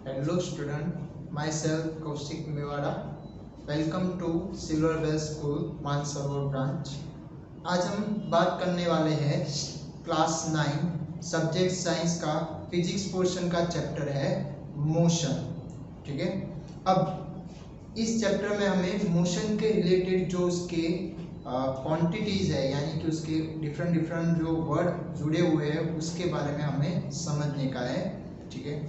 Hello student, myself Kaushik Mewara. Welcome to Silver Bell School, Mansarovar branch. आज हम बात करने वाले हैं क्लास 9 सब्जेक्ट साइंस का फिजिक्स पोर्शन का चैप्टर है मोशन। ठीक है, अब इस चैप्टर में हमें मोशन के रिलेटेड जो उसके क्वांटिटीज है, यानी कि उसके डिफरेंट जो वर्ड जुड़े हुए हैं उसके बारे में हमें समझने का है। ठीक है,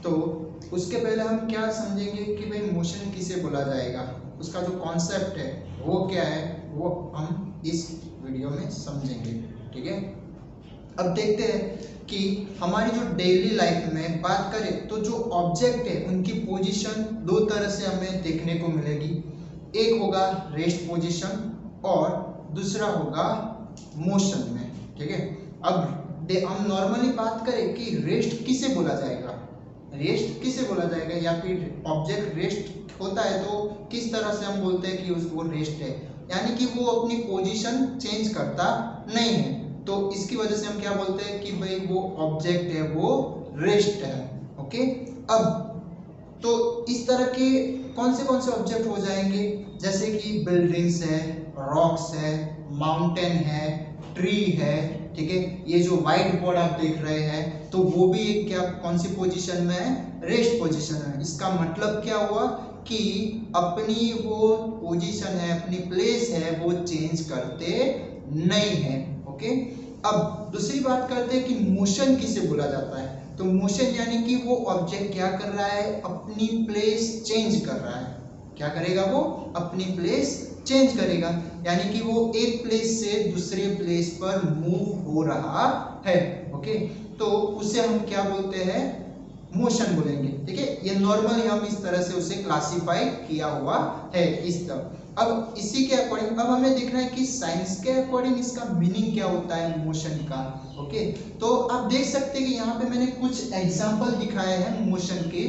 तो उसके पहले हम क्या समझेंगे कि भाई मोशन किसे बोला जाएगा, उसका जो कॉन्सेप्ट है वो क्या है, वो हम इस वीडियो में समझेंगे। ठीक है, अब देखते हैं कि हमारी जो डेली लाइफ में बात करें तो जो ऑब्जेक्ट है उनकी पोजीशन दो तरह से हमें देखने को मिलेगी। एक होगा रेस्ट पोजीशन और दूसरा होगा मोशन में। ठीक है, अब हम नॉर्मली बात करें कि रेस्ट किसे बोला जाएगा, रेस्ट किसे बोला जाएगा, या फिर ऑब्जेक्ट रेस्ट होता है तो किस तरह से हम बोलते हैं कि उसको रेस्ट है, यानी कि वो अपनी पोजीशन चेंज करता नहीं है, तो इसकी वजह से हम क्या बोलते हैं कि भाई वो ऑब्जेक्ट है वो रेस्ट है। ओके, अब तो इस तरह के कौन से ऑब्जेक्ट हो जाएंगे, जैसे कि बिल्डिंग्स है, रॉक्स है, माउंटेन है, ट्री है। ठीक है, ये जो व्हाइट बोर्ड आप देख रहे हैं तो वो भी एक क्या कौन सी पोजीशन में है, रेस्ट पोजीशन है। इसका मतलब क्या हुआ कि अपनी वो पोजीशन है, अपनी प्लेस है, वो चेंज करते नहीं है। ओके, अब दूसरी बात करते हैं कि मोशन किसे बोला जाता है। तो मोशन यानी कि वो ऑब्जेक्ट क्या कर रहा है, अपनी प्लेस चेंज कर रहा है। क्या करेगा, वो अपनी प्लेस चेंज करेगा, यानी कि वो एक प्लेस से दूसरे प्लेस पर मूव हो रहा है। ओके, तो उसे हम क्या बोलते हैं, मोशन बोलेंगे। ठीक है, ये नॉर्मली हम इस तरह से उसे क्लासिफाई किया हुआ है इस तरह। अब इसी के अकॉर्डिंग अब हमें देखना है कि साइंस के अकॉर्डिंग इसका मीनिंग क्या होता है मोशन का। ओके, तो आप देख सकते हैं कि यहाँ पे मैंने कुछ एग्जांपल दिखाए हैं मोशन के।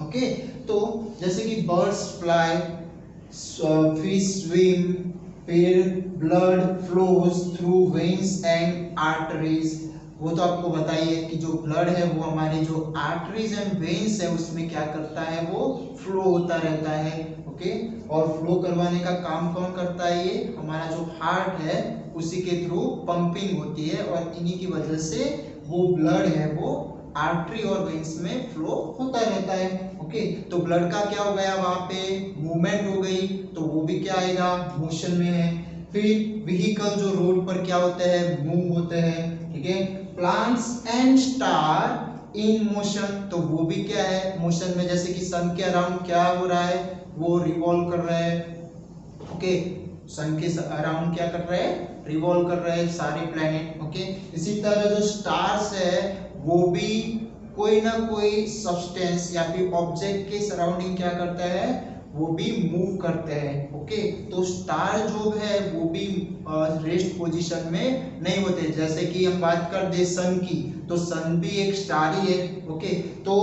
ओके, तो जैसे कि बर्ड्स फ्लाई, फिश स्विम, फिर blood flows through veins and arteries. वो तो आपको बताइए कि जो ब्लड है वो हमारे जो आर्टरीज एंड वेन्स है उसमें क्या करता है, वो फ्लो होता रहता है। ओके, और फ्लो करवाने का काम कौन करता है, ये हमारा जो हार्ट है उसी के थ्रू पंपिंग होती है, और इन्हीं की वजह से वो ब्लड है वो आर्टरी और वेन्स में फ्लो होता रहता है। ओके, तो ब्लड का क्या हो गया, वहां पे मूवमेंट हो गई, तो वो भी क्या आएगा, मोशन में है। फिर व्हीकल जो रोड पर क्या होते हैं, मूव होते हैं। ठीक है, plants and star in motion, तो वो भी क्या है, मोशन में। जैसे कि सन के अराउंड क्या हो रहा है, वो रिवॉल्व कर रहा है। ओके, सन के अराउंड क्या कर रहे हैं, रिवॉल्व कर रहे हैं सारे प्लैनेट। ओके, इसी तरह जो स्टार्स है वो भी कोई ना कोई सब्सटेंस या फिर ऑब्जेक्ट के सराउंडिंग क्या करता है, वो भी मूव करते हैं। ओके, तो स्टार जो है वो भी रेस्ट पोजीशन में नहीं होते। जैसे कि हम बात कर दे सन की, तो सन भी एक स्टार ही है। ओके, तो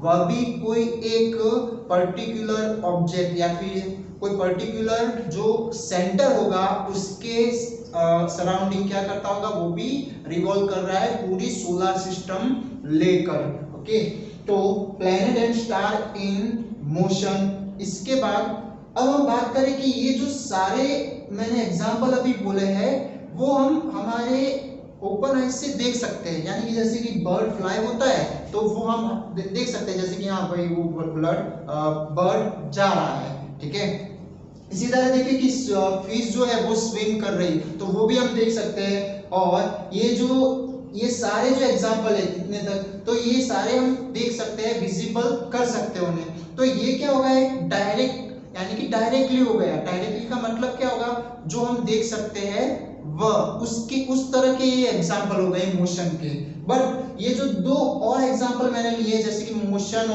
वह भी कोई एक पर्टिकुलर ऑब्जेक्ट या फिर कोई पर्टिकुलर जो सेंटर होगा उसके सराउंडिंग क्या करता होगा, वो भी रिवॉल्व कर रहा है पूरी सोलर सिस्टम लेकर। ओके, तो planet and star in motion. इसके बाद अब हम बात करें कि ये जो सारे मैंने एग्जांपल अभी बोले हैं वो हम हमारे ओपन आइज से देख सकते हैं, यानी कि जैसे कि बर्ड फ्लाई होता है तो वो हम देख सकते हैं, जैसे कि यहाँ भाई वो बर्ड जा रहा है। ठीक है, इसी तरह देखिए कि फिश जो है वो स्विम कर रही, तो वो भी हम देख सकते हैं। और ये सारे जो एग्जांपल है इतने तक, तो ये सारे हम देख सकते हैं, विजिबल कर सकते हैं उन्हें। तो ये क्या होगा, एक डायरेक्ट यानी कि डायरेक्टली हो गया। डायरेक्टली का मतलब क्या होगा, जो हम देख सकते हैं वह उसकी उस तरह के ये एग्जांपल हो गए मोशन के। बट ये जो दो और एग्जांपल मैंने लिए, जैसे कि motion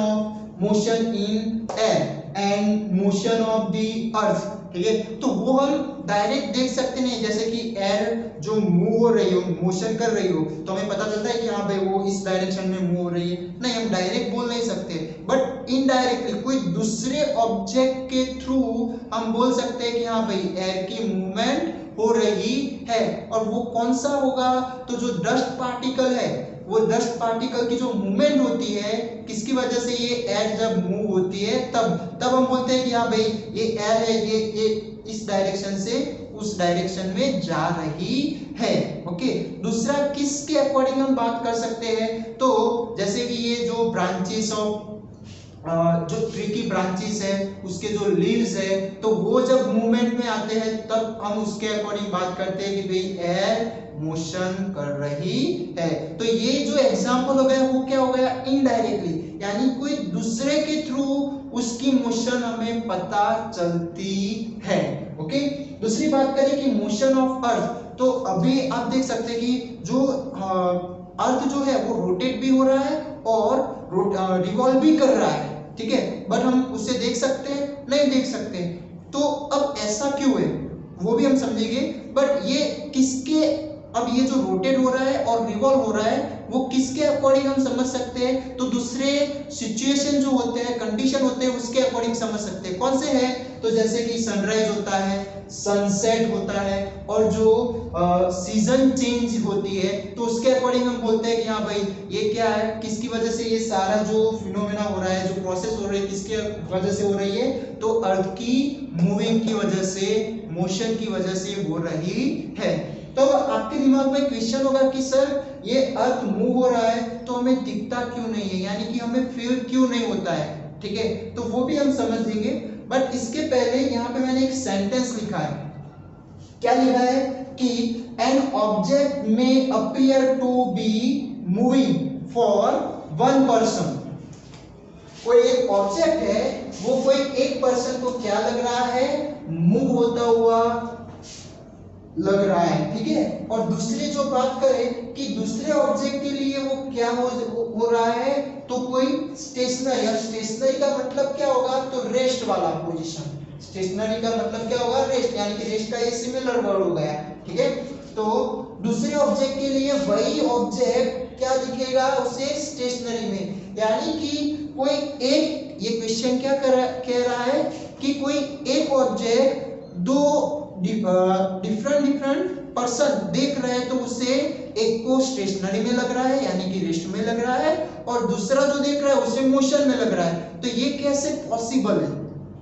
in air and motion of the earth. ठीक है, तो वो हम डायरेक्ट देख सकते नहीं। जैसे कि एयर जो मूव हो रही हो, मोशन कर रही हो, तो हमें पता चलता है कि हाँ भाई वो इस डायरेक्शन में मूव हो रही है। नहीं, हम डायरेक्ट बोल नहीं सकते, बट इनडायरेक्टली कोई दूसरे ऑब्जेक्ट के थ्रू हम बोल सकते हैं कि हाँ भाई एयर की मूवमेंट हो रही है। और वो कौन सा होगा, तो जो डस्ट पार्टिकल है, वो डस्ट पार्टिकल की जो मूवमेंट होती है किसकी वजह से ये एयर जब मूव होती है तब हम बोलते हैं कि हाँ भाई ये एयर है, ये इस डायरेक्शन से उस डायरेक्शन में जा रही है। ओके, दूसरा किसके अकॉर्डिंग हम बात कर सकते हैं, तो जैसे कि ये जो ब्रांचेस ऑफ जो ट्री की ब्रांचेस है उसके जो लीव्स है, तो वो जब मूवमेंट में आते हैं तब हम उसके अकॉर्डिंग बात करते हैं कि भाई एयर मोशन कर रही है। तो ये जो एग्जांपल हो गया वो क्या हो गया, इनडायरेक्टली, यानी कोई दूसरे के थ्रू उसकी मोशन हमें पता चलती है। ओके, दूसरी बात करें कि मोशन ऑफ अर्थ, तो अभी आप देख सकते हैं कि जो अर्थ जो है वो रोटेट भी हो रहा है और रिवॉल्व भी कर रहा है, ठीक है, बट हम उसे देख सकते हैं, नहीं देख सकते। तो अब ऐसा क्यों है वो भी हम समझेंगे, बट ये किसके, अब ये जो रोटेट हो रहा है और रिवॉल्व हो रहा है वो किसके अकॉर्डिंग हम समझ सकते हैं, तो दूसरे सिचुएशन जो होते हैं, कंडीशन होते हैं, उसके अकॉर्डिंग समझ सकते हैं। कौन से हैं, तो जैसे कि सनराइज होता है, सनसेट होता है, और जो सीजन चेंज होती है तो उसके अकॉर्डिंग हम बोलते हैं कि हाँ भाई ये क्या है, किसकी वजह से ये सारा जो फिनोमेना हो रहा है, जो प्रोसेस हो रही है, किसके वजह से हो रही है, तो अर्थ की मूविंग की वजह से, मोशन की वजह से हो रही है। तो आपके दिमाग में क्वेश्चन होगा कि सर ये अर्थ मूव हो रहा है तो हमें दिखता क्यों नहीं है, यानी कि हमें फील क्यों नहीं होता है, ठीक है, तो वो भी हम समझ लेंगे। बट इसके पहले यहाँ पे मैंने एक सेंटेंस लिखा है, क्या लिखा है कि एन ऑब्जेक्ट में appear to be moving for one person. कोई एक ऑब्जेक्ट है, वो कोई एक पर्सन को क्या लग रहा है, मूव होता हुआ लग रहा है, ठीक है। और दूसरी जो बात करें कि दूसरे ऑब्जेक्ट के लिए वो क्या हो रहा है, तो कोई स्टेशनरी, या स्टेशनरी का मतलब क्या होगा, तो रेस्ट वाला पोजीशन, स्टेशनरी का मतलब क्या होगा, रेस्ट, यानी कि रेस्ट का ये सिमिलर वर्ड हो गया, ठीक है। तो दूसरे ऑब्जेक्ट के लिए वही ऑब्जेक्ट क्या दिखेगा उसे स्टेशनरी में, यानी कि कोई एक, ये क्वेश्चन क्या कह रहा है कि कोई एक ऑब्जेक्ट दो डिफरेंट पर्सन देख रहे हैं, तो उसे एक को स्टेशनरी में लग रहा है यानी कि रेस्ट में लग रहा है, और दूसरा जो देख रहा है उसे मोशन में लग रहा है। तो ये कैसे पॉसिबल है,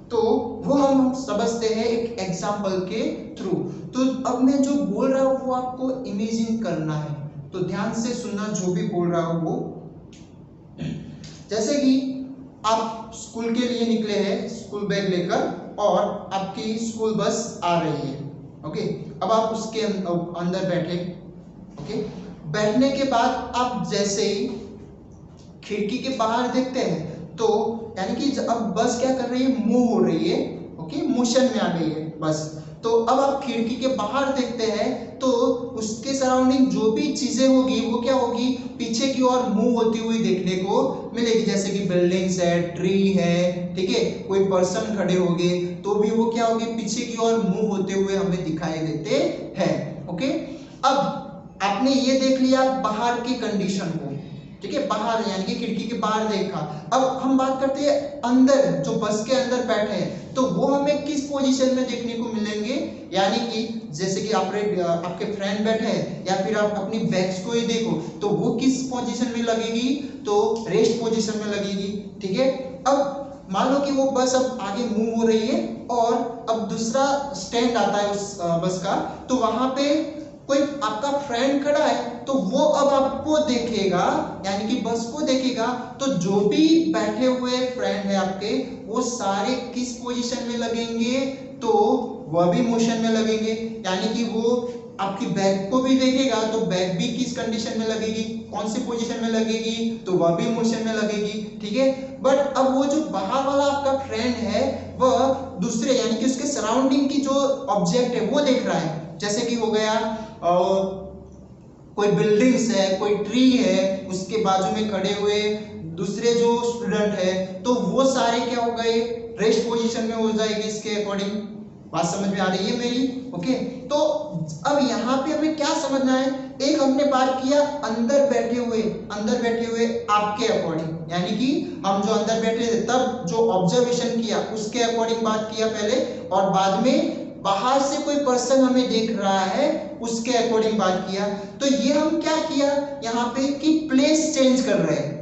तो वो हम समझते हैं एक एग्जांपल के थ्रू। तो अब मैं जो बोल रहा हूँ वो आपको इमेजिन करना है, तो ध्यान से सुनना जो भी बोल रहा हूँ वो। जैसे कि आप स्कूल के लिए निकले हैं स्कूल बैग लेकर, और आपकी स्कूल बस आ रही है, ओके, अब आप उसके अंदर बैठे, ओके, बैठने के बाद आप जैसे ही खिड़की के बाहर देखते हैं, तो यानी कि अब बस क्या कर रही है, मूव हो रही है, ओके, मोशन में आ गई है बस। तो अब आप खिड़की के बाहर देखते हैं तो उसके सराउंडिंग जो भी चीजें होगी वो क्या होगी, पीछे की ओर मूव होती हुई देखने को मिलेगी, जैसे कि बिल्डिंग्स है, ट्री है, ठीक है, कोई पर्सन खड़े होंगे तो भी वो क्या होगी, पीछे की ओर मूव होते हुए हमें दिखाई देते हैं। ओके, अब आपने ये देख लिया बाहर की कंडीशन को, ठीक है, बाहर यानी कि खिड़की के बाहर देखा। अब हम बात करते हैं अंदर, जो बस के अंदर बैठे हैं, तो वो हमें किस पोजीशन में देखने को मिलेंगे, यानी कि जैसे कि आपके फ्रेंड बैठे हैं या फिर आप अपनी बैग्स को ही देखो, तो वो किस पोजीशन में लगेगी, तो रेस्ट पोजीशन में लगेगी, ठीक है। अब मान लो कि वो बस अब आगे मूव हो रही है और अब दूसरा स्टैंड आता है उस बस का, तो वहां पे कोई आपका फ्रेंड खड़ा है, तो वो अब आपको देखेगा, यानी कि बस को देखेगा, तो जो भी बैठे हुए फ्रेंड है आपके, वो सारे किस पोजीशन में लगेंगे, तो वह भी मोशन में लगेंगे, यानी कि वो आपकी बैग को भी देखेगा, तो बैग भी किस कंडीशन में लगेगी, कौन सी पोजीशन में लगेगी, तो वह भी मोशन में लगेगी, ठीक है। बट अब वो जो बाहर वाला आपका फ्रेंड है, वह दूसरे यानी कि उसके सराउंडिंग की जो ऑब्जेक्ट है वो देख रहा है, जैसे कि हो गया कोई बिल्डिंग्स है, कोई ट्री है, उसके बाजू में खड़े हुए दूसरे जो स्टूडेंट है, तो वो सारे क्या हो गए, रेस्ट पोजीशन में हो जाएगी इसके अकॉर्डिंग। बात समझ में आ रही है मेरी? ओके, तो अब यहाँ पे हमें क्या समझना है, एक हमने बात किया अंदर बैठे हुए आपके अकॉर्डिंग, यानी कि हम जो अंदर बैठे थे तब जो ऑब्जर्वेशन किया उसके अकॉर्डिंग बात किया पहले, और बाद में बाहर से कोई पर्सन हमें देख रहा है उसके अकॉर्डिंग बात किया। तो ये हम क्या किया यहाँ पे कि प्लेस चेंज कर रहे हैं,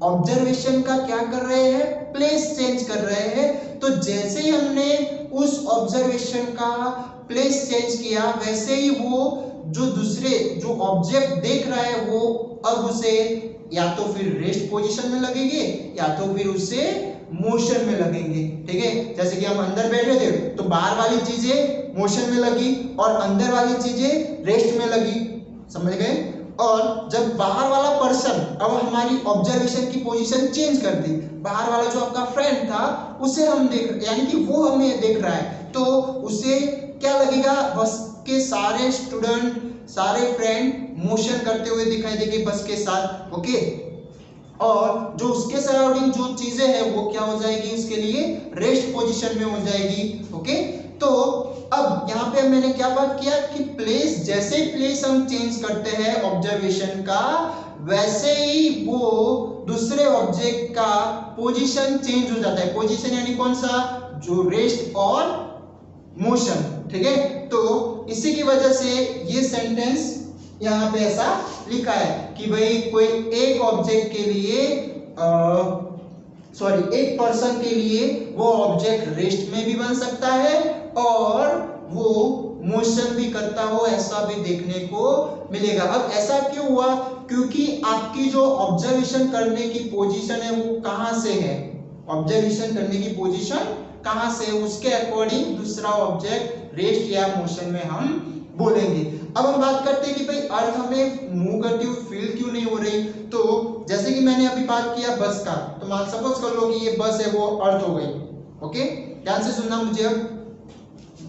ऑब्जर्वेशन का क्या कर रहे हैं, प्लेस चेंज कर रहे हैं। तो जैसे ही हमने उस ऑब्जर्वेशन का प्लेस चेंज किया वैसे ही वो जो दूसरे जो ऑब्जेक्ट देख रहा है वो अब उसे या तो फिर रेस्ट पोजीशन में लगेंगे या तो फिर उसे मोशन में लगेंगे। ठीक है, जैसे कि हम अंदर बैठे थे तो बाहर वाली चीजें मोशन में लगी और अंदर वाली चीजें रेस्ट में लगी, समझ गए। और जब बाहर वाला पर्सन अब हमारी ऑब्जर्वेशन की पोजीशन चेंज कर दी, बाहर वाला जो आपका फ्रेंड था उसे हम देख यानी कि वो हमें देख रहा है, तो उसे क्या लगेगा, बस के सारे स्टूडेंट सारे फ्रेंड मोशन करते हुए दिखाई देंगे बस के साथ। ओके, और जो उसके सराउंडिंग जो चीजें हैं वो क्या हो जाएगी, उसके लिए रेस्ट पोजीशन में हो जाएगी। ओके, तो अब यहाँ पे मैंने क्या बात किया कि प्लेस, जैसे ही प्लेस हम चेंज करते हैं ऑब्जर्वेशन का वैसे ही वो दूसरे ऑब्जेक्ट का पोजीशन चेंज हो जाता है। पोजीशन यानी कौन सा, जो रेस्ट और मोशन। ठीक है, तो इसी की वजह से ये सेंटेंस यहाँ पे ऐसा लिखा है कि भाई कोई एक ऑब्जेक्ट के लिए एक पर्सन के लिए वो ऑब्जेक्ट रेस्ट में भी बन सकता है और वो मोशन भी करता हो, ऐसा भी देखने को मिलेगा। अब ऐसा क्यों हुआ, क्योंकि आपकी जो ऑब्जर्वेशन करने की पोजीशन है वो कहां से है, ऑब्जर्वेशन करने की पोजीशन कहां से, उसके अकॉर्डिंग दूसरा ऑब्जेक्ट रेस्ट या मोशन में हम बोलेंगे। अब हम बात करते हैं कि भाई अर्थ हमें मूव करती हुई फील क्यों नहीं हो रही। तो जैसे कि मैंने अभी बात किया बस का, तो मान सपोज कर लो कि ये बस है वो अर्थ हो गई। ओके, ध्यान से सुनना मुझे, अब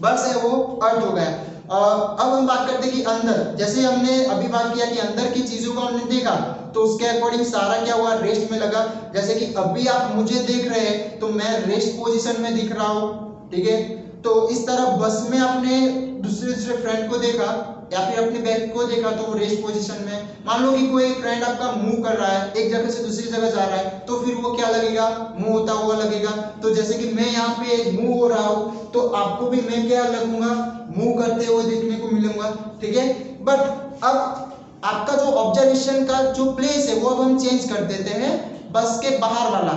बस है वो अर्थ हो गया। अब हम बात करते हैं कि अंदर, जैसे हमने अभी बात किया कि अंदर की चीजों को हमने देखा तो उसके अकॉर्डिंग सारा क्या हुआ, रेस्ट में लगा। जैसे कि अभी आप मुझे देख रहे हैं तो मैं रेस्ट पोजीशन में दिख रहा हूँ। ठीक है, तो इस तरह बस में आपने दूसरे फ्रेंड को देखा या फिर अपने बैग को देखा तो वो रेस्ट पोजीशन में। मान लो कि कोई फ्रेंड आपका मूव कर रहा है, एक जगह से दूसरी जगह जा रहा है, तो फिर वो क्या लगेगा, मूव होता हुआ लगेगा। तो जैसे कि मैं यहाँ पे मूव हो रहा हूँ तो आपको भी मैं क्या लगूंगा, मूव करते हुए देखने को मिलूंगा। ठीक है, बट अब आपका जो ऑब्जर्वेशन का जो प्लेस है वो अब हम चेंज कर देते हैं बस के बाहर वाला।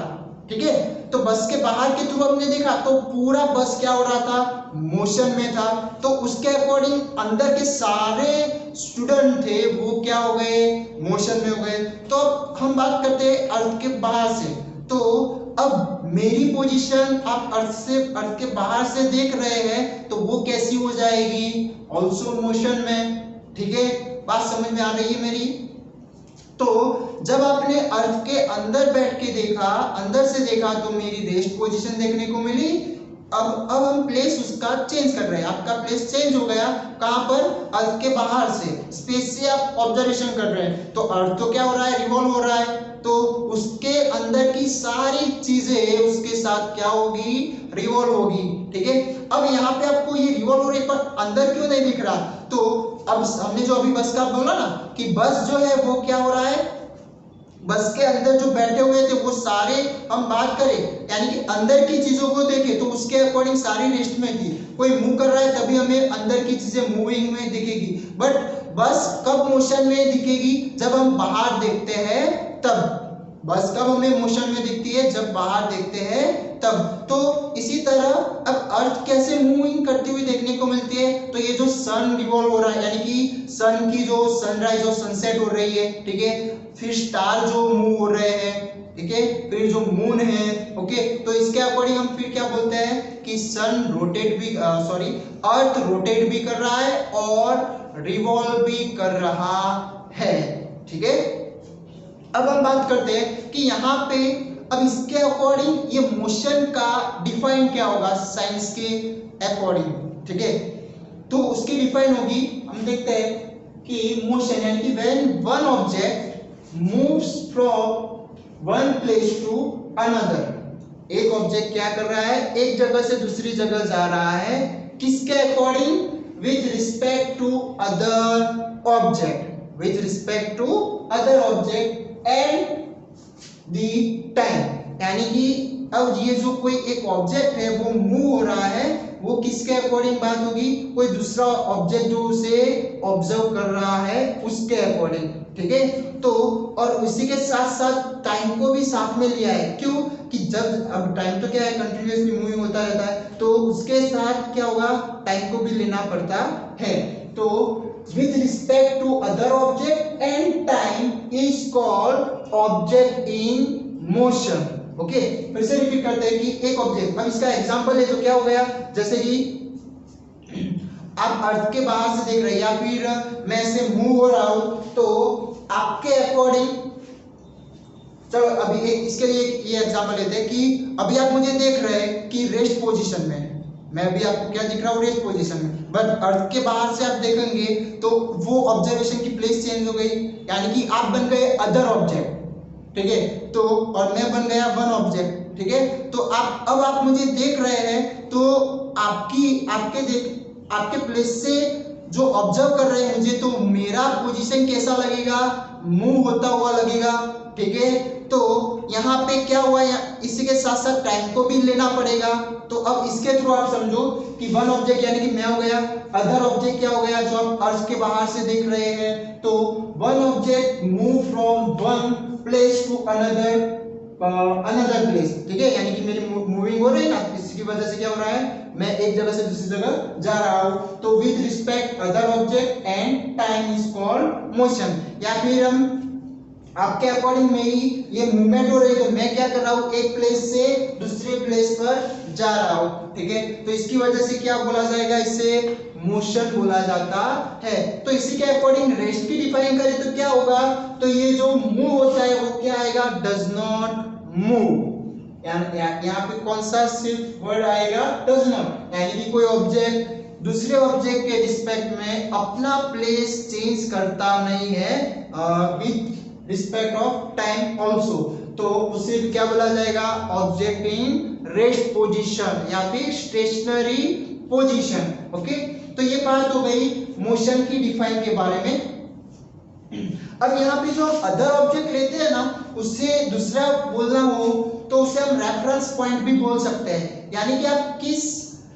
ठीक है, तो बस के बाहर के थ्रू हमने देखा तो पूरा बस क्या हो रहा था, मोशन में था। तो उसके अकॉर्डिंग अंदर के सारे स्टूडेंट थे वो क्या हो गए, मोशन में हो गए। तो हम बात करते हैं अर्थ के बाहर से। तो अब मेरी पोजीशन आप अर्थ के बाहर से देख रहे हैं तो वो कैसी हो जाएगी, ऑल्सो मोशन में। ठीक है, बात समझ में आ रही है मेरी। तो जब आपने अर्थ के अंदर बैठ के देखा, अंदर से देखा तो मेरी रेस्ट पोजीशन देखने को मिली। अब हम प्लेस उसका चेंज कर रहे हैं, आपका प्लेस चेंज हो गया कहां पर, अर्थ के बाहर से, स्पेस से आप ऑब्जर्वेशन कर रहे हैं। तो अर्थ तो क्या हो रहा है, रिवॉल्व हो रहा है, तो उसके अंदर की सारी चीजें उसके साथ क्या होगी, रिवॉल्व होगी। ठीक है, अब यहाँ पे आपको ये रिवॉल्व हो रही है पर अंदर क्यों नहीं दिख रहा। तो अब हमने जो अभी बस का बोला ना कि बस जो है वो क्या हो रहा है, बस के अंदर जो बैठे हुए थे वो सारे, हम बात करें यानी कि अंदर की चीजों को देखें तो उसके अकॉर्डिंग सारी रेस्ट में थी। कोई मूव कर रहा है तभी हमें अंदर की चीजें मूविंग में दिखेगी, बट बस कब मोशन में दिखेगी, जब हम बाहर देखते हैं तब। बस कब हमें मोशन में दिखती है, जब बाहर देखते हैं तब। तो इसी तरह अब अर्थ कैसे मूविंग करती हुई देखने को मिलती है, तो ये जो सन रिवॉल्व हो रहा है यानी कि सन की जो सनराइज और सनसेट हो रही है। ठीक है, फिर स्टार जो मूव हो रहे हैं। ठीक है, फिर जो मून है। ओके, तो इसके अकॉर्डिंग हम फिर क्या बोलते हैं कि सन रोटेट भी अर्थ रोटेट भी कर रहा है और रिवॉल्व भी कर रहा है। ठीक है, अब हम बात करते हैं कि यहाँ पे अब इसके अकॉर्डिंग ये मोशन का डिफाइन क्या होगा साइंस के अकॉर्डिंग। ठीक है, तो उसकी डिफाइन होगी, हम देखते हैं कि मोशन यानी कि when one object moves from one place to another. एक ऑब्जेक्ट क्या कर रहा है, एक जगह से दूसरी जगह जा रहा है, किसके according, with respect to other object, with respect to other object and the time. यानी कि अब ये जो कोई एक ऑब्जेक्ट है वो मूव हो रहा है, वो किसके अकॉर्डिंग बात होगी, कोई दूसरा ऑब्जेक्ट जो उसे ऑब्जर्व कर रहा है उसके अकॉर्डिंग। ठीक है। तो और उसी के साथ साथ टाइम को भी साथ में लिया है। क्यों कि जब अब टाइम तो क्या है, कंटिन्यूअसली मूविंग होता रहता है, तो उसके साथ क्या होगा, टाइम को भी लेना पड़ता है। तो with respect to other object and time is called object in motion। Okay, फिर से रिपीट करते हैं कि एक ऑब्जेक्ट, अब इसका एग्जांपल है तो क्या हो गया, जैसे कि आप अर्थ के बाहर से देख रहे हैं या फिर मैं ऐसे मूव हो रहा हूं, तो आपके अकॉर्डिंग, चलो अभी एक इसके लिए ये एग्जांपल लेते हैं कि अभी आप मुझे देख रहे हैं कि रेस्ट पोजीशन में, मैं अभी आपको क्या दिख रहा हूँ, रेस्ट पोजीशन में, बट अर्थ के बाहर से आप देखेंगे तो वो ऑब्जर्वेशन की प्लेस चेंज हो गई, यानी कि आप बन गए अदर ऑब्जेक्ट, ठीक है। तो और मैं बन गया वन ऑब्जेक्ट, ठीक है। तो अब आप मुझे देख रहे हैं, तो आपके प्लेस से जो ऑब्जर्व कर रहे हैं मुझे, तो मेरा पोजीशन कैसा लगेगा, मूव होता हुआ लगेगा, ठीक है। तो यहाँ पे क्या हुआ, इसी के साथ साथ टाइम को भी लेना पड़ेगा। तो अब इसके थ्रू आप समझो कि वन ऑब्जेक्ट यानी कि मैं हो गया, अदर ऑब्जेक्ट क्या हो गया, जो आप अर्थ के बाहर से देख रहे हैं। तो one object move from one place to another place, ठीक है, यानी कि मेरी मूविंग हो रही है ना, इसकी वजह से क्या हो रहा है, मैं एक जगह से दूसरी जगह जा रहा हूं। तो with respect other object and time is called motion. या फिर हम आपके अकॉर्डिंग में ही ये मूवमेंट हो रही है, तो मैं क्या कर रहा हूँ, एक प्लेस से दूसरे प्लेस पर जा रहा हूँ, ठीक है। तो इसकी वजह से क्या बोला जाएगा, इसे मोशन बोला जाता है। तो इसी के अकॉर्डिंग रेस्ट की डिफाइन करें तो क्या होगा, तो ये जो मूव होता है वो क्या आएगा, डज नॉट मूव। यहाँ पे कौन सा सिर्फ वर्ड आएगा, डज नॉट, यानी कि कोई ऑब्जेक्ट दूसरे ऑब्जेक्ट के रिस्पेक्ट में अपना प्लेस चेंज करता नहीं है with respect of time also. तो उसे क्या बोला जाएगा, ऑब्जेक्ट इन रेस्ट पोजीशन या फिर स्टेशनरी पोजीशन। ओके, तो ये बात हो गई मोशन की डिफाइन के बारे में। अब यहाँ पे जो अदर ऑब्जेक्ट लेते हैं ना, उससे दूसरा बोलना हो तो उसे हम रेफरेंस पॉइंट भी बोल सकते हैं, यानी कि आप किस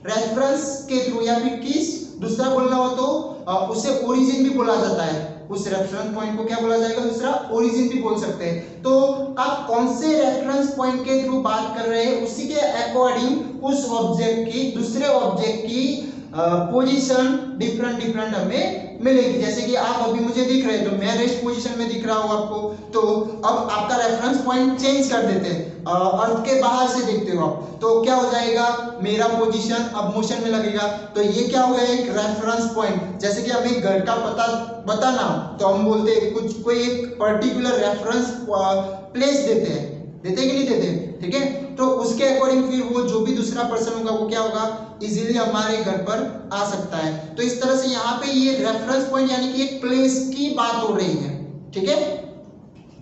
रेफरेंस के थ्रू या फिर किस दूसरा बोलना हो तो उसे ओरिजिन भी बोला जाता है। उस रेफरेंस पॉइंट को क्या बोला जाएगा, दूसरा ओरिजिन भी बोल सकते हैं। तो आप कौन से रेफरेंस पॉइंट के थ्रू बात कर रहे हैं, उसी के अकॉर्डिंग उस ऑब्जेक्ट की दूसरे ऑब्जेक्ट की पोजीशन डिफरेंट हमें मिलेगी। जैसे कि आप अभी मुझे दिख रहे हैं, तो मैं रेस्ट पोजीशन में दिख रहा हूं आपको, तो अब आपका रेफरेंस पॉइंट चेंज कर देते हैं, अर्थ के बाहर से देखते हो आप, तो क्या हो जाएगा, मेरा पोजीशन अब मोशन में लगेगा। तो ये क्या हो गया, एक रेफरेंस पॉइंट। जैसे कि हमें घर का पता बताना तो हम बोलते हैं कुछ कोई एक पर्टिकुलर रेफरेंस प्लेस देते हैं कि नहीं देते, ठीक है। तो उसके अकॉर्डिंग फिर वो जो भी दूसरा पर्सन होगा वो क्या होगा, इजीली हमारे घर पर आ सकता है। तो इस तरह से यहाँ पे ये रेफरेंस पॉइंट यानी कि एक प्लेस की बात हो रही है, ठीक है।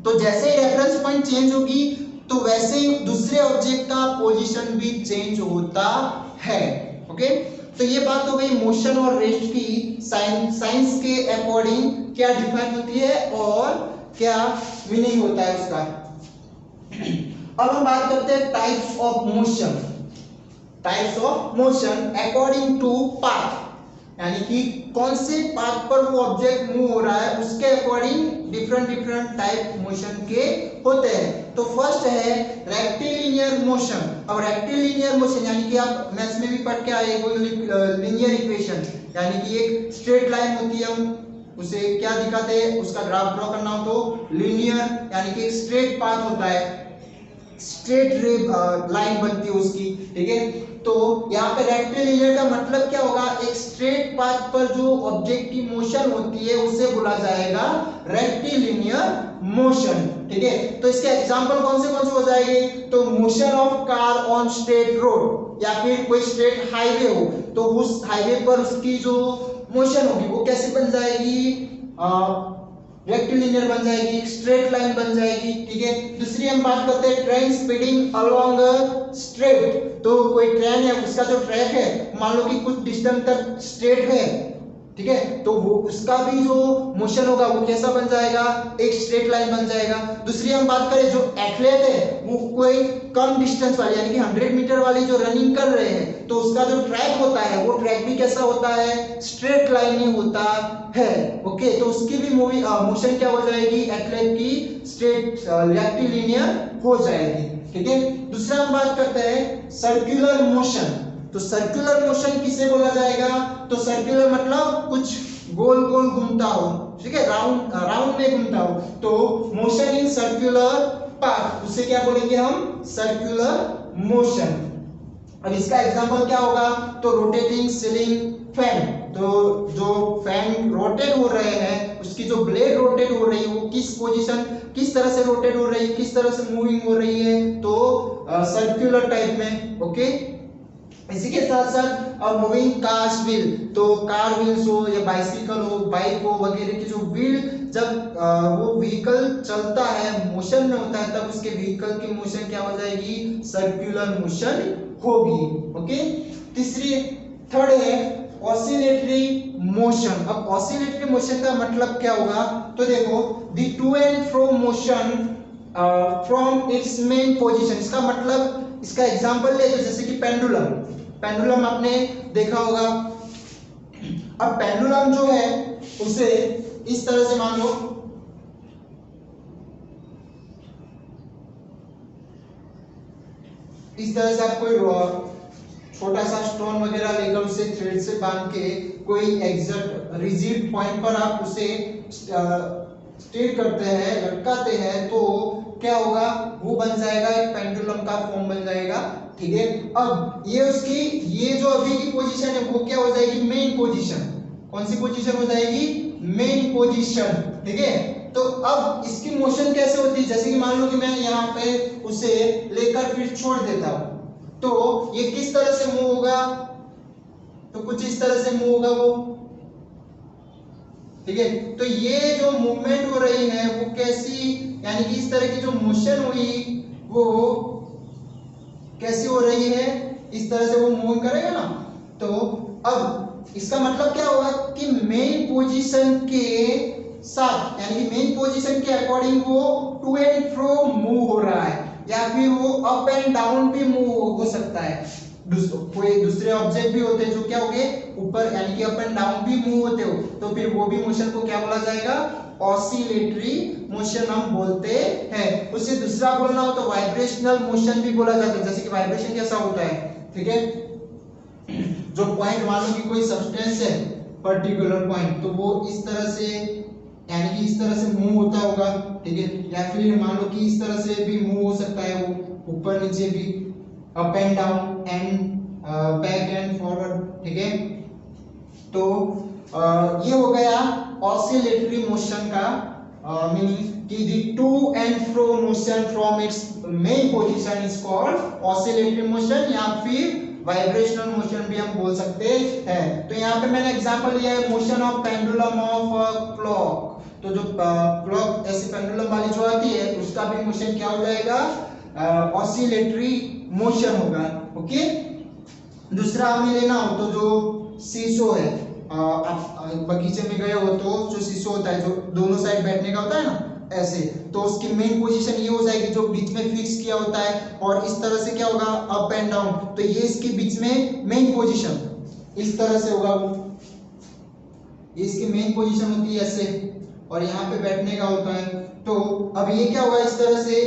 तो जैसे ही रेफरेंस पॉइंट चेंज होगी तो वैसे ही दूसरे ऑब्जेक्ट का पोजीशन भी चेंज होता है। ओके, तो ये बात हो गई मोशन और रेस्ट की साइंस के अकॉर्डिंग क्या डिफाइन होती है और क्या मीनिंग होता है उसका। अब हम बात करते हैं types of motion. Types of motion according to path, यानी कि कौन से पाथ पर वो ऑब्जेक्ट मूव हो रहा है उसके अकॉर्डिंग डिफरेंट टाइप मोशन के होते हैं। तो फर्स्ट है रेक्टिलिनियर मोशन। अब रेक्टिलिनियर मोशन यानी कि आप मैथ्स में भी पढ़ के आए हो, लीनियर इक्वेशन, यानी कि एक स्ट्रेट लाइन होती है, हम उसे क्या दिखाते हैं, उसका ग्राफ ड्रॉ करना हो तो लीनियर, यानी कि एक स्ट्रेट पाथ होता है, स्ट्रेट लाइन बनती है उसकी, ठीक है। तो यहाँ पे रेक्टिलिनियर का मतलब क्या होगा, एक स्ट्रेट पाथ पर जो ऑब्जेक्ट की मोशन होती है उसे बोला जाएगा रेक्टिलिनियर मोशन, ठीक है। तो इसके एग्जांपल कौन से हो जाएंगे, तो motion of car on straight road, या फिर कोई स्ट्रेट हाईवे हो तो उस हाईवे पर उसकी जो मोशन होगी वो कैसे बन जाएगी, रेक्टिलिनियर बन जाएगी, स्ट्रेट लाइन बन जाएगी, ठीक है। दूसरी हम बात करते हैं ट्रेन स्पीडिंग अलोंग स्ट्रेट। तो कोई ट्रेन है, उसका जो ट्रैक है मान लो कि कुछ डिस्टेंस तक स्ट्रेट है, ठीक है, तो वो उसका भी जो मोशन होगा वो कैसा बन जाएगा, एक स्ट्रेट लाइन बन जाएगा। दूसरी हम बात करें जो एथलीट है वो कोई कम डिस्टेंस वाली यानी कि 100 मीटर वाली जो रनिंग कर रहे हैं तो उसका जो ट्रैक होता है वो ट्रैक भी कैसा होता है, स्ट्रेट लाइन ही होता है। ओके, तो उसकी भी मोशन क्या हो जाएगी, एथलीट की स्ट्रेट रेक्टिलिनियर हो जाएगी। ठीक है, दूसरा हम बात करते हैं सर्कुलर मोशन। तो सर्कुलर मोशन किसे बोला जाएगा, तो सर्कुलर मतलब कुछ गोल गोल घूमता हो, ठीक है, राउंड राउंड में घूमता हो, तो मोशन इन सर्कुलर पाथ उसे क्या बोलेंगे हम, सर्कुलर मोशन। अब इसका एग्जांपल क्या होगा, तो रोटेटिंग सीलिंग फैन। तो जो फैन रोटेट हो रहे हैं उसकी जो ब्लेड रोटेट हो रही है वो किस पोजीशन, किस तरह से रोटेट हो रही है, किस तरह से मूविंग हो रही है, तो सर्कुलर टाइप में। ओके, इसी के साथ साथ अब मूविंग कार्स व्हील, तो कार व्हील्स हो या बाइसिकल हो, बाइक हो वगैरह की जो व्हील जब वो व्हीकल चलता है, मोशन में होता है, तब उसके व्हीकल की मोशन क्या हो जाएगी, सर्कुलर मोशन होगी। ओके, थर्ड है ऑसिलेटरी मोशन। अब ऑसिलेटरी मोशन का मतलब क्या होगा, तो देखो the two and fro motion from its main position. इसका मतलब, इसका एग्जांपल ले तो जैसे कि पेंडुलम, पेंडुलम आपने देखा होगा। अब पेंडुलम जो है उसे इस तरह से मान लो, इस तरह से आप कोई छोटा सा स्टोन वगैरह लेकर उसे थ्रेड से बांध के कोई एग्जैक्ट रिजिड पॉइंट पर आप उसे स्टेट करते हैं, लटकाते हैं, तो क्या होगा, वो बन जाएगा एक पेंडुलम का फॉर्म बन जाएगा। ठीक है, अब ये उसकी ये जो अभी की पोजीशन है वो क्या हो जाएगी, मेन पोजीशन। कौन सी पोजीशन हो जाएगी, मेन पोजीशन। ठीक है, तो अब इसकी मोशन कैसे होती है, जैसे कि मान लो कि मैं यहाँ पे उसे लेकर फिर छोड़ देता हूं, तो ये किस तरह से मूव होगा, तो कुछ इस तरह से मूव होगा वो। ठीक है, तो ये जो मूवमेंट हो रही है वो कैसी, यानी कि इस तरह की जो मोशन हुई वो कैसी हो रही है, इस तरह से वो मूव करेगा ना। तो अब इसका मतलब क्या होगा कि मेन पोजीशन के साथ, यानी कि मेन पोजीशन के अकॉर्डिंग वो टू एंड फ्रो मूव हो रहा है, या फिर वो अप एंड डाउन भी मूव हो सकता है। कोई दूसरे ऑब्जेक्ट भी होते हैं जो क्या हो गए ऊपर, यानी कि अप एंड डाउन भी मूव होते हो, तो फिर वो भी मोशन को क्या बोला जाएगा, ऑसिलेटरी मोशन हम बोलते हैं। उसे दूसरा बोलना हो तो वाइब्रेशनल मोशन भी बोला जाता है। जैसे कि वाइब्रेशन कैसा होता है, ठीक है, जो पॉइंट मान लो कि कोई सब्सटेंस है पर्टिकुलर पॉइंट, तो वो इस तरह से, यानी कि इस तरह से मूव होता होगा। ठीक है, या फिर मान लो कि इस तरह से भी मूव हो सकता है, वो ऊपर नीचे भी, up and down and back and forward. ठीक है, तो ये हो गया ऑसिलेटरी मोशन का मीनिंग कि the two and fro motion from its main position is called oscillatory motion, या फिर वाइब्रेशनल मोशन भी हम बोल सकते हैं। तो यहाँ पे मैंने एग्जांपल लिया है motion of pendulum of clock. तो जो क्लॉक ऐसी पेंडुलम वाली जो आती है उसका भी मोशन क्या हो जाएगा, ऑसिलेटरी मोशन होगा। ओके, दूसरा हमें लेना हो तो जो सीसो है, आप बगीचे में गए हो तो जो सीसो होता है, जो दोनों साइड बैठने का होता है ना ऐसे, तो उसकी मेन पोजीशन ये हो जाएगी जो बीच में फिक्स किया होता है, और इस तरह से क्या होगा, अप एंड डाउन, तो ये इसके बीच में मेन पोजीशन इस तरह से होगा, वो ये इसकी मेन पोजीशन होती है ऐसे, और यहाँ पे बैठने का होता है। तो अब ये क्या होगा, इस तरह से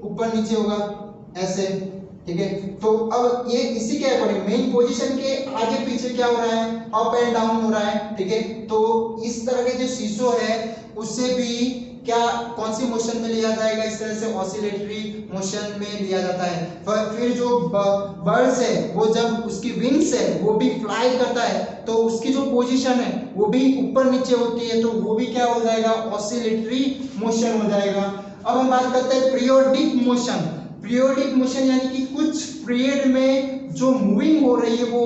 ऊपर नीचे होगा ऐसे। ठीक है, तो अब ये इसी के अकॉर्डिंग मेन पोजीशन के आगे पीछे क्या हो रहा है, अप एंड डाउन हो रहा है। ठीक है, तो इस तरह के जो सीसो है उससे भी क्या, कौन सी मोशन में लिया जाएगा, इस तरह से ऑसिलेटरी मोशन में लिया जाता है। फिर जो बर्ड्स है वो जब उसकी विंग्स है वो भी फ्लाई करता है, तो उसकी जो पोजीशन है वो भी ऊपर नीचे होती है, तो वो भी क्या हो जाएगा, ऑसिलेटरी मोशन हो जाएगा। अब हम बात करते हैं पीरियोडिक मोशन। पीरियोडिक मोशन यानी कि कुछ पीरियड में जो मूविंग हो रही है वो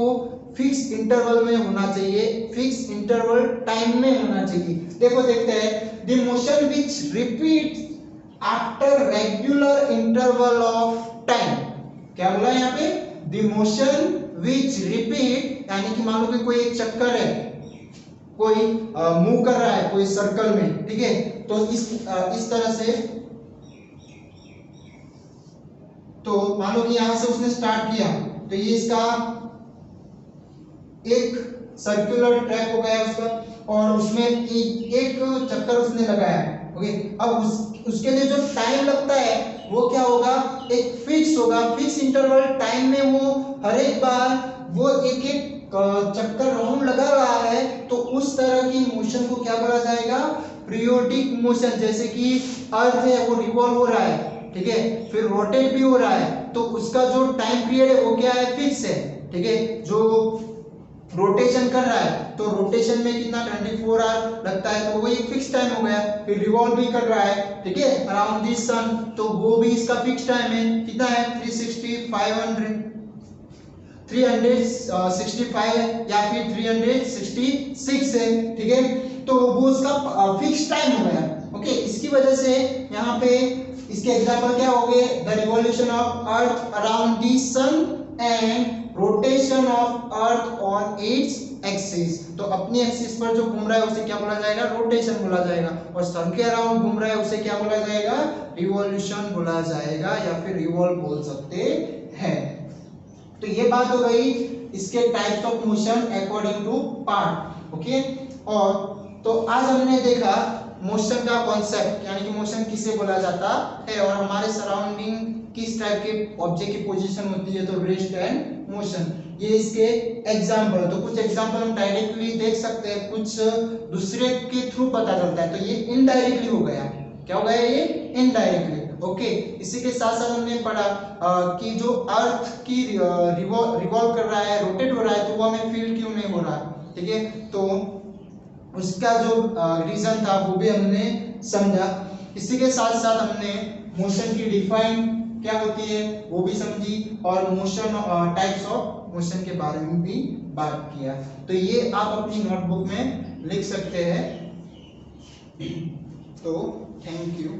फिक्स इंटरवल में होना चाहिए, फिक्स इंटरवल टाइम में होना चाहिए। देखो देखते हैं, the motion which repeat after regular interval of time. क्या बोला यहाँ पे, द मोशन विच रिपीट, यानी कि मान लो कि कोई एक चक्कर है, कोई मूव कर रहा है कोई सर्कल में, ठीक है, तो इस तरह से, तो मान लो कि यहां से उसने स्टार्ट किया, तो ये इसका एक सर्कुलर ट्रैक हो गया उसका, और उसमें एक चक्कर उसने लगाया, ओके। अब उसके लिए जो टाइम लगता है वो क्या होगा, एक फिक्स होगा, फिक्स इंटरवल टाइम में वो हर एक बार वो एक एक चक्कर राउंड लगा रहा है, तो उस तरह की मोशन को क्या बोला जाएगा, पीरियोडिक मोशन। जैसे कि अर्थ है वो रिवॉल्व हो रहा है, ठीक है, फिर रोटेट भी हो रहा है, तो उसका जो टाइम पीरियड है वो क्या है, फिक्स है, ठीक है। जो रोटेशन कर रहा है तो रोटेशन में कितना 24 आवर लगता है, तो वो एक फिक्स टाइम हो गया। फिर रिवॉल्व भी कर रहा है, ठीक है, अराउंड दिस सन, तो वो भी इसका फिक्स टाइम है, कितना है 365 है या फिर 366 है, ठीक है, तो वो उसका फिक्स टाइम हो गया, ओके। इसकी वजह से यहाँ पे इसके एग्जांपल क्या हो गए, the revolution of earth around the sun and rotation of earth on its axis. तो अपनी एक्सिस पर जो घूम रहा है उसे क्या बोला जाएगा, रोटेशन बोला जाएगा, और सन के अराउंड घूम रहा है उसे क्या बोला जाएगा, रिवॉल्यूशन बोला जाएगा, या फिर रिवॉल्व बोल सकते हैं। तो ये बात हो गई इसके types of motion according to part, okay. और तो आज हमने देखा मोशन का कॉन्सेप्ट, यानी कि मोशन किसे बोला जाता है, और हमारे सराउंडिंग किस टाइप के ऑब्जेक्ट की पोजीशन होती है, तो रेस्ट एंड मोशन, ये इसके एग्जांपल। तो कुछ एग्जांपल हम डायरेक्टली देख सकते हैं, कुछ दूसरे के थ्रू पता चलता है, तो ये इनडायरेक्टली हो गया, क्या हो गया ये, इनडायरेक्टली, ओके। इसी के साथ साथ हमने पढ़ा कि जो अर्थ की रिवॉल्व कर रहा है, रोटेट हो रहा है, तो वो हमें फील क्यों नहीं हो रहा, ठीक है, तो उसका जो रीजन था वो भी हमने समझा। इसी के साथ साथ हमने मोशन की डिफाइन क्या होती है वो भी समझी, और मोशन टाइप्स ऑफ मोशन के बारे में भी बात किया। तो ये आप अपनी नोटबुक में लिख सकते हैं। तो थैंक यू।